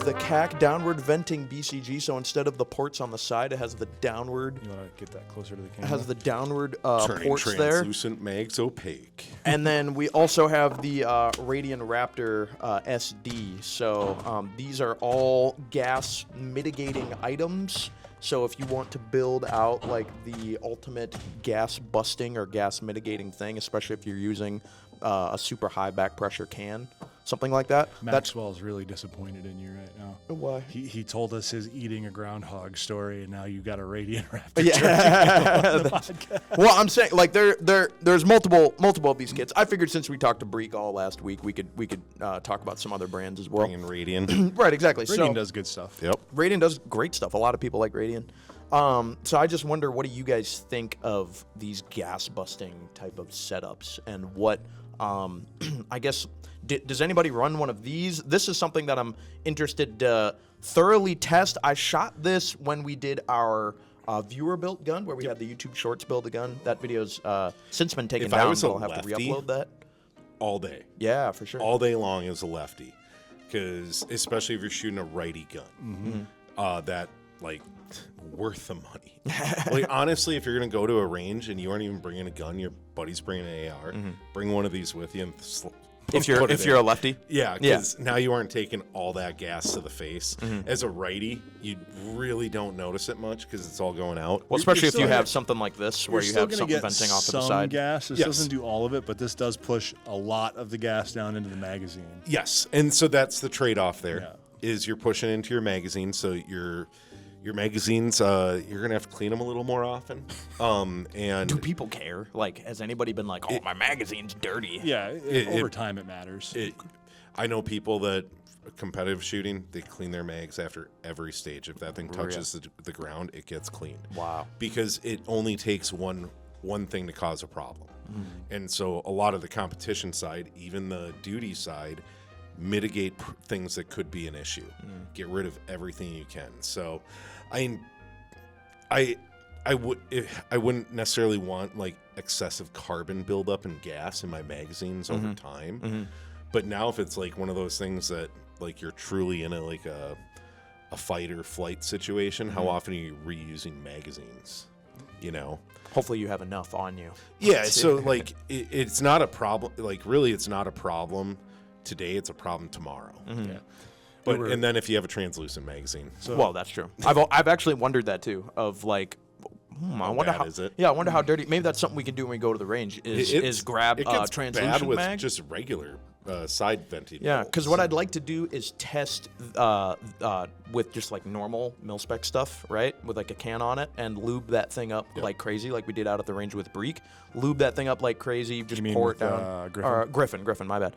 the CAC Downward Venting BCG. So instead of the ports on the side, it has the downward. You want to get that closer to the camera? It has the downward Turning ports there. translucent mags opaque. And then we also have the Radian Raptor SD. So these are all gas mitigating items. So if you want to build out like the ultimate gas busting or gas mitigating thing, especially if you're using a super high back pressure can, something like that. Maxwell's really disappointed in you right now. Why? He told us his eating a groundhog story, and now you got a Radian Raptor. Yeah. Well, I'm saying like there's multiple of these kits. I figured since we talked to Breek all last week, we could talk about some other brands as well. Bringing Radian. Right, exactly. Radian does good stuff. Yep. Radian does great stuff. A lot of people like Radian. So I just wonder, what do you guys think of these gas busting type of setups, and what I guess. Does anybody run one of these? This is something that I'm interested to thoroughly test. I shot this when we did our viewer-built gun, where we had the YouTube Shorts build a gun. That video's since been taken down, so I'll have to re-upload that. All day. Yeah, for sure. All day long as a lefty. Because, especially if you're shooting a righty gun, that, like, worth the money. Like, honestly, if you're going to go to a range and you aren't even bringing a gun, your buddy's bringing an AR, bring one of these with you and if you're a lefty, yeah, because now you aren't taking all that gas to the face. As a righty, you really don't notice it much because it's all going out. Well, especially if you have something like this where you have something venting off to the side. Gas. This doesn't do all of it, but this does push a lot of the gas down into the magazine. Yes, and so that's the trade-off there. Is you're pushing into your magazine, so your magazines, you're gonna have to clean them a little more often. And do people care? Like, has anybody been like, "Oh, my magazine's dirty"? Yeah, over time it matters. I know people that competitive shooting, they clean their mags after every stage. If that thing touches the ground, it gets cleaned. Wow! Because it only takes one thing to cause a problem, and so a lot of the competition side, even the duty side, mitigate things that could be an issue. Get rid of everything you can. So I wouldn't necessarily want like excessive carbon buildup and gas in my magazines over time. But now if it's like one of those things that like you're truly in a fight or flight situation, how often are you reusing magazines? You know, hopefully you have enough on you. Yeah. So like it's not a problem. Like really, it's not a problem today. It's a problem tomorrow. Yeah. But and then if you have a translucent magazine, well, that's true. I've actually wondered that too. Of like, I wonder how is it? Yeah, I wonder how dirty. Maybe that's something we can do when we go to the range. Is grab translucent bad with mag. just regular side venting. Yeah, because what I'd like to do is test with just like normal mil-spec stuff, right? With like a can on it, and lube that thing up like crazy, like we did out at the range with Breek. Lube that thing up like crazy, just pour it down. Griffin, my bad.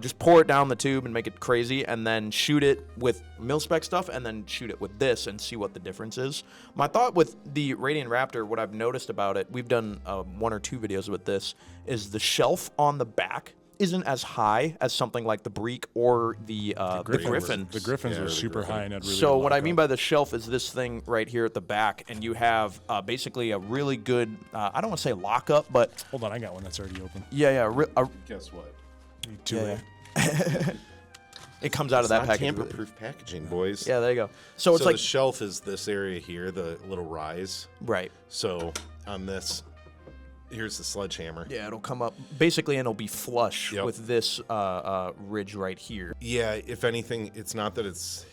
Just pour it down the tube and make it crazy, and then shoot it with mil-spec stuff, and then shoot it with this and see what the difference is. My thought with the Radian Raptor, what I've noticed about it, we've done 1 or 2 videos with this, is the shelf on the back isn't as high as something like the Breek or the Griffin. The Griffins are super high, and I'd really so what I mean by the shelf is this thing right here at the back, and you have basically a really good, I don't want to say lockup, but... Hold on, I got one that's already open. Yeah. Guess what? It comes out of that package. Tamper-proof packaging, boys. Yeah, there you go. So it's like the shelf is this area here, the little rise. Right. So on this... Here's the sledgehammer. Yeah, it'll come up basically, and it'll be flush with this ridge right here. Yeah, if anything, it's not that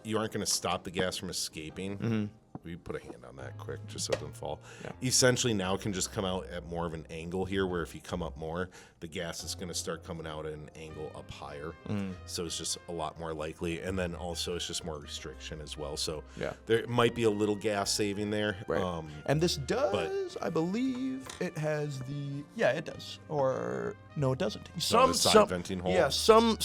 you aren't going to stop the gas from escaping. We put a hand on that quick just so it doesn't fall. Yeah. Essentially, now it can just come out at more of an angle here, where if you come up more, the gas is going to start coming out at an angle up higher. So it's just a lot more likely. And then also it's just more restriction as well. So there might be a little gas saving there. Right. And this does, I believe, it has the, it does. Or, no, it doesn't. The side venting hole. Yeah, some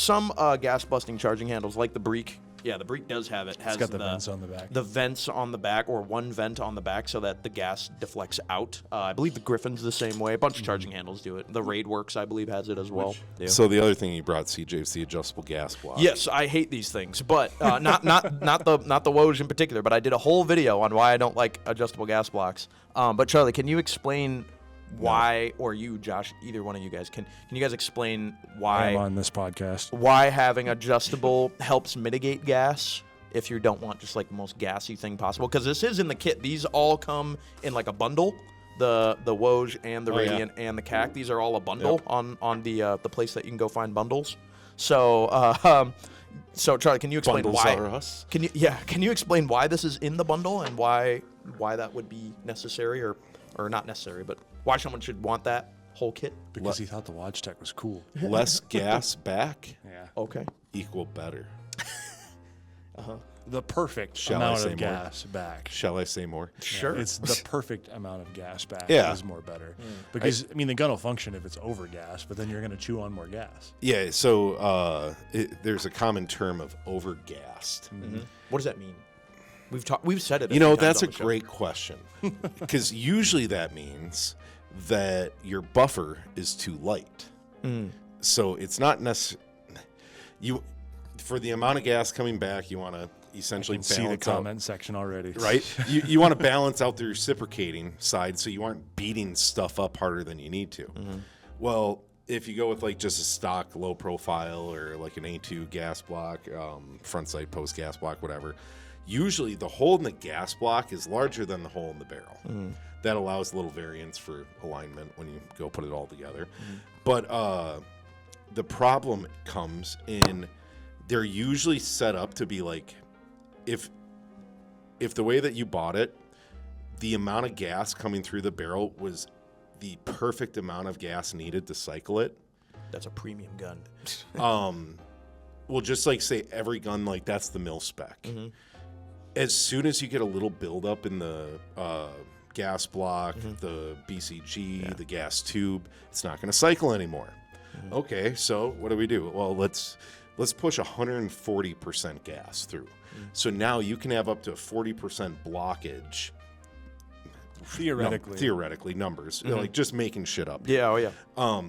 gas busting charging handles like the Breek. Yeah, the Breek does have it. Has it's got the vents on the back. The vents on the back, or one vent on the back, so that the gas deflects out. I believe the Griffin's the same way. A bunch of charging handles do it. The Raidworks, I believe, has it as well. So the other thing you brought, CJ, is the adjustable gas block. Yes, I hate these things, but not the Woj in particular. But I did a whole video on why I don't like adjustable gas blocks. But Charlie, can you explain why, or you, Josh, either one of you guys, can you guys explain why I'm on this podcast, why having adjustable helps mitigate gas if you don't want just like the most gassy thing possible. Because this is in the kit. These all come in like a bundle. The Woj and the Radiant and the CAC. These are all a bundle on the place that you can go find bundles. So so Charlie, can you explain Bundles why? are us. Can you explain why this is in the bundle and why that would be necessary or not necessary, but why someone should want that whole kit? Because he thought the Logitech was cool. Less gas back Yeah. Okay. equal better. The perfect Shall I amount say of more? gas back. Shall I say more? Sure. It's the perfect amount of gas back Yeah. is more better. Because, I mean, the gun will function if it's over gas, but then you're going to chew on more gas. Yeah, so there's a common term of overgassed. What does that mean? We've said it. You know, few times that's a on the show. great question. Because usually that means that your buffer is too light. So it's not necessarily... For the amount of gas coming back, you want to essentially balance See the out... comment section already. Right? you want to balance out the reciprocating side so you aren't beating stuff up harder than you need to. Well, if you go with like just a stock low profile or like an A2 gas block, front sight post gas block, whatever, usually the hole in the gas block is larger than the hole in the barrel. That allows a little variance for alignment when you go put it all together. But the problem comes in they're usually set up to be like, if the way that you bought it, the amount of gas coming through the barrel was the perfect amount of gas needed to cycle it. That's a premium gun. Well, just like say every gun, like that's the mil spec. As soon as you get a little buildup in the gas block, the BCG, the gas tube, it's not going to cycle anymore. Okay, so what do we do? Well, let's push 140% gas through. So now you can have up to a 40% blockage. Theoretically. Theoretically, numbers. Like just making shit up. Yeah, oh yeah.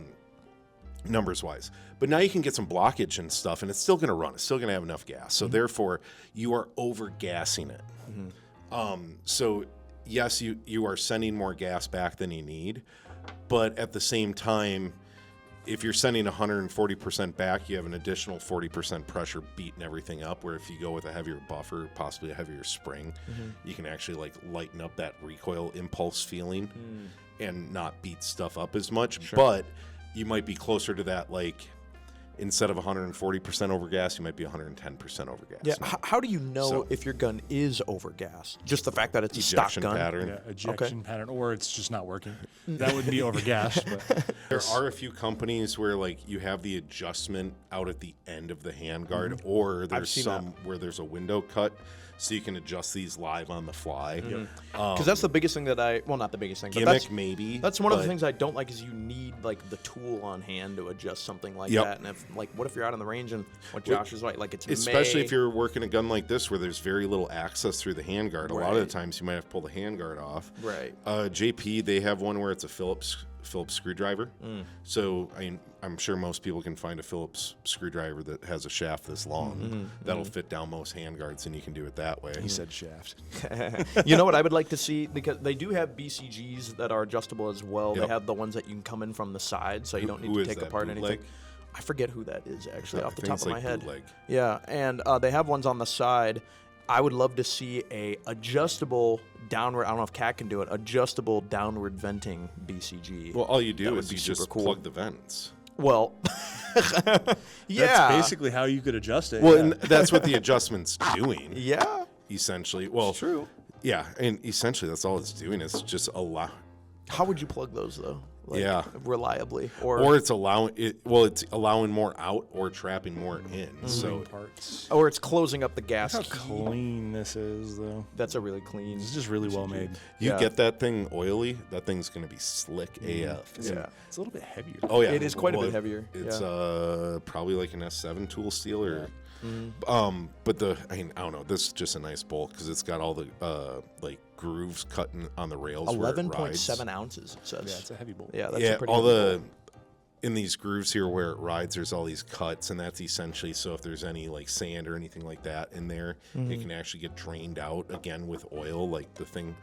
Numbers wise. But now you can get some blockage and stuff, and it's still going to run. It's still going to have enough gas. So therefore, you are overgassing it. So yes, you are sending more gas back than you need, but at the same time, if you're sending 140% back, you have an additional 40% pressure beating everything up, where if you go with a heavier buffer, possibly a heavier spring, you can actually like lighten up that recoil impulse feeling and not beat stuff up as much. But you might be closer to that, like instead of 140% overgas, you might be 110% overgas. Yeah. How do you know if your gun is overgassed? Just the fact that it's a stock Ejection gun. pattern. Yeah, ejection pattern, or it's just not working. That would be overgassed. But There are a few companies where like you have the adjustment out at the end of the handguard, or there's seen some where there's a window cut, so you can adjust these live on the fly. Because that's the biggest thing that not the biggest thing, but Gimmick maybe. that's one of the but things I don't like is you need like the tool on hand to adjust something like Yep. that. And if like, what if you're out on the range and what Josh is right, like it's especially May. if you're working a gun like this where there's very little access through the handguard. A lot of the times you might have to pull the handguard off. Right. JP, they have one where it's a Phillips screwdriver. So I'm sure most people can find a Phillips screwdriver that has a shaft this long. That'll fit down most handguards, and you can do it that way. he said shaft. You know what I would like to see, because they do have BCGs that are adjustable as well. Yep. They have the ones that you can come in from the side, so you don't need who to is take that, apart Bootleg? anything. I forget who that is actually off the I think top it's of my like head. Bootleg. Yeah, and they have ones on the side. I would love to see a adjustable downward. I don't know if CAC can do it. Adjustable downward venting BCG. Well, all you That do would is be you super just cool. plug the vents. Well, yeah. That's basically how you could adjust it. Well, yeah. and that's what the adjustment's doing, Yeah. essentially. Well, True. Yeah, and essentially that's all it's doing is just allow. How would you plug those though? Like, Yeah. Reliably, Or it's allowing it. Well, it's allowing more out or trapping more in. So parts. or it's closing up the gas. How key. clean this is, though. That's a really clean. It's just really well made. you Yeah. get that thing oily, that thing's gonna be slick AF. Yeah. It's a little bit heavier. Oh yeah, It is quite a Well, bit heavier, It's yeah. probably like an S7 tool steel or. Mm-hmm. But I don't know. This is just a nice bolt because it's got all the like grooves cut on the rails. 11.7 ounces. It says. Yeah, it's a heavy bolt. Yeah, that's Yeah, a pretty all heavy the bolt. in these grooves here where it rides, there's all these cuts, and that's essentially so if there's any like sand or anything like that in there, it can actually get drained out again with oil. Like the thing,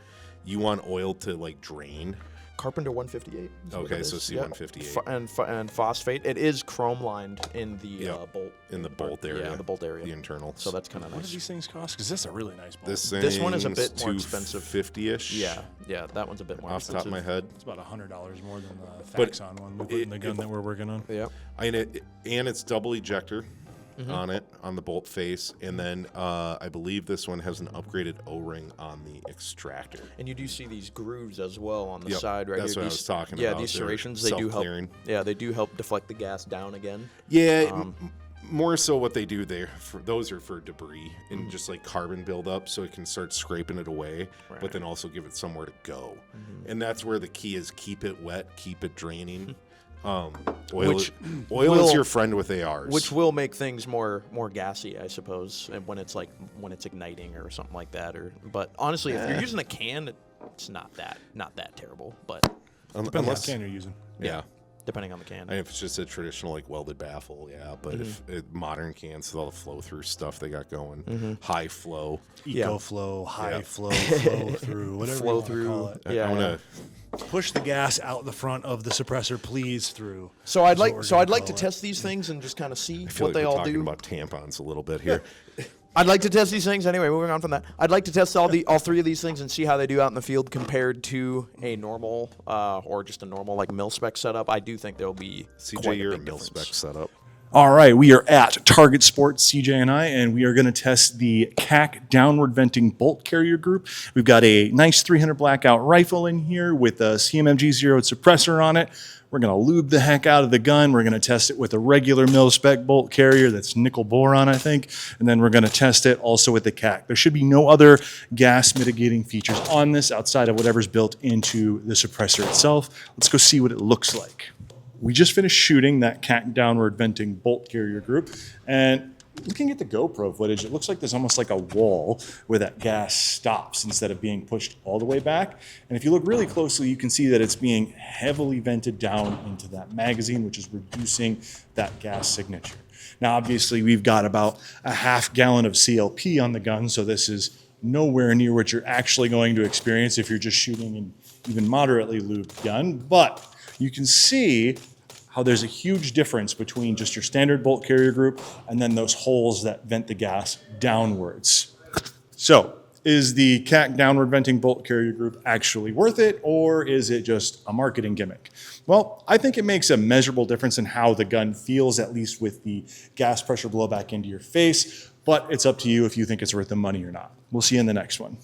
you want oil to like drain Carpenter 158. is what Okay, it so is. C158. And phosphate. It is chrome lined in the Yep. bolt. In the bolt area. Yeah, the bolt area. The internals. So that's kind of What do nice. these things cost? Because this is a really nice bolt. This one is a bit more expensive. 250-ish. Yeah, that one's a bit more Off the expensive. top of my head. It's about $100 more than the But Faxon one we put in the gun that we're working on. Yeah. And it's double ejector on it, on the bolt face. And then I believe this one has an upgraded O-ring on the extractor. And you do see these grooves as well on the Yep, side right that's here. what I was talking yeah, about. these They're serrations, they do help. self-clearing. Yeah, they do help deflect the gas down again. Yeah, more so what they do there, those are for debris and just like carbon buildup so it can start scraping it away, but then also give it somewhere to go. And that's where the key is: keep it wet, keep it draining. Oil is your friend with ARs. Which will make things more gassy, I suppose, and when it's igniting or something like that. But honestly, if you're using a can, it's not that terrible. But Depends on what can you're using. yeah. depending on the can. And if it's just a traditional like welded baffle, yeah. But if modern cans with all the flow through stuff they got going, high flow, EcoFlow, high flow, flow through, whatever Flow you through, call it. yeah. I'm gonna Push the gas out the front of the suppressor, please, through. So I'd like to call test these things and just kind of see I feel what like they we're all talking do. about tampons a little bit here. I'd like to test these things anyway. Moving on from that, I'd like to test all three of these things and see how they do out in the field compared to a normal or just a normal like mil spec setup. I do think there'll be CJ, quite you're a big mil difference. spec setup. All right, we are at Target Sports, CJ and I, and we are going to test the CAC Downward Venting Bolt Carrier Group. We've got a nice 300 blackout rifle in here with a CMMG zeroed suppressor on it. We're going to lube the heck out of the gun. We're going to test it with a regular mil-spec bolt carrier that's nickel boron, I think, and then we're going to test it also with the CAC. There should be no other gas mitigating features on this outside of whatever's built into the suppressor itself. Let's go see what it looks like. We just finished shooting that CAC Downward Venting Bolt Carrier Group, and looking at the GoPro footage, it looks like there's almost like a wall where that gas stops instead of being pushed all the way back. And if you look really closely, you can see that it's being heavily vented down into that magazine, which is reducing that gas signature. Now, obviously, we've got about a half gallon of CLP on the gun, so this is nowhere near what you're actually going to experience if you're just shooting an even moderately lubed gun. But you can see how there's a huge difference between just your standard bolt carrier group and then those holes that vent the gas downwards. So, is the CAC Downward Venting Bolt Carrier Group actually worth it, or is it just a marketing gimmick? Well, I think it makes a measurable difference in how the gun feels, at least with the gas pressure blowback into your face, but it's up to you if you think it's worth the money or not. We'll see you in the next one.